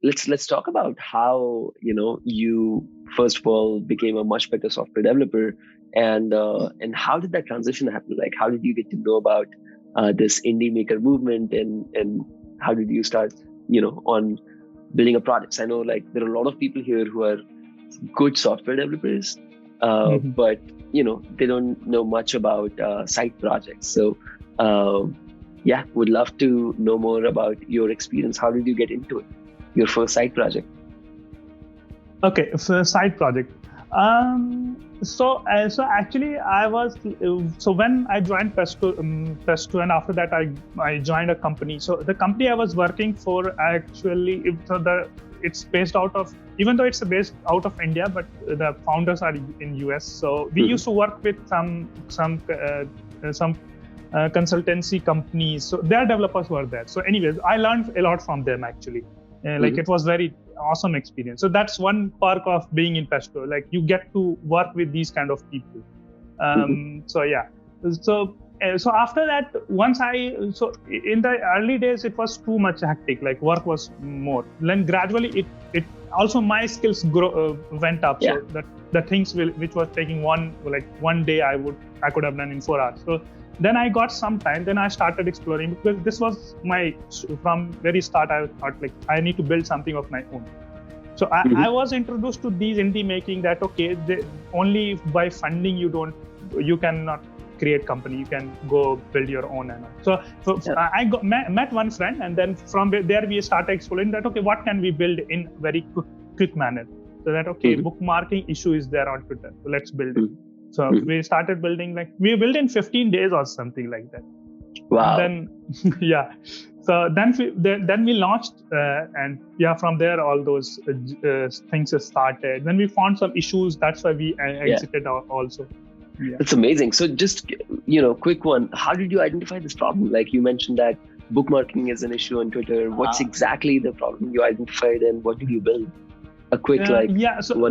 let's talk about how you first of all became a much better software developer, and how did that transition happen? Like, how did you get to know about this indie maker movement, and how did you start on building a product? I know like there are a lot of people here who are good software developers, but they don't know much about side projects. So would love to know more about your experience. How did you get into it? Your first side project? Okay, first side project. So actually, when I joined Pesto, and after that I joined a company. So the company I was working for actually, it's based out of, even though it's based out of India, but the founders are in US. So we used to work with some consultancy companies. So their developers were there. So anyways, I learned a lot from them actually. It was very awesome experience. So that's one perk of being in Pesto. Like you get to work with these kind of people. So after that, so in the early days, it was too much hectic. Like work was more. Then gradually, it also my skills went up. Yeah. So that the things which was taking one day, I could have done in 4 hours. So then I got some time. Then I started exploring, because this was from very start. I thought like I need to build something of my own. So I was introduced to these indie making that only by funding you cannot create company. You can go build your own. So I met one friend, and then from there we started exploring that what can we build in very quick manner. So that bookmarking issue is there on Twitter. So let's build it. So we started building, we built in 15 days or something like that. Wow. And then, So then we launched, and from there all those things started. Then we found some issues. That's why we exited also. Yeah. That's amazing. So just, quick one. How did you identify this problem? Like you mentioned that bookmarking is an issue on Twitter. What's exactly the problem you identified, and what did you build? A quick 1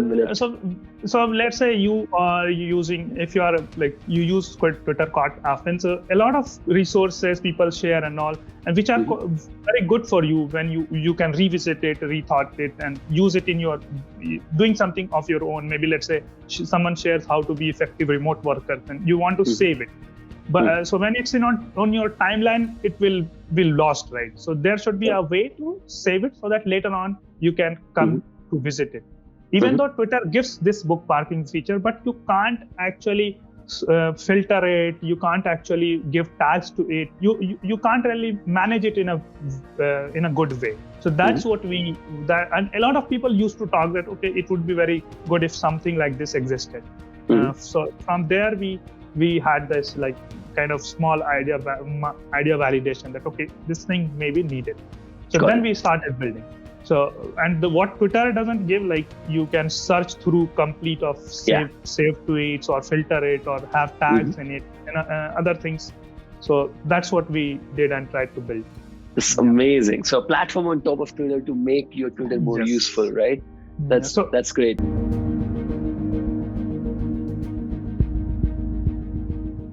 minute. So let's say you are using, if you are you use Twitter quite often, so a lot of resources people share and all, and which are very good for you when you can revisit it, rethought it, and use it in your doing something of your own. Maybe let's say someone shares how to be effective remote worker, and you want to save it. But so when it's on your timeline, it will be lost, right? So there should be a way to save it so that later on you can come to visit it. Even though Twitter gives this bookmarking feature, but you can't actually filter it. You can't actually give tags to it. You can't really manage it in a good way. So that's what and a lot of people used to talk that it would be very good if something like this existed. So from there we had this kind of small idea validation that this thing may be needed. So then we started building. So, and what Twitter doesn't give, you can search through complete of save tweets, or filter it, or have tags in it, and other things. So that's what we did and tried to build. It's amazing. So a platform on top of Twitter to make your Twitter more useful, right? That's great.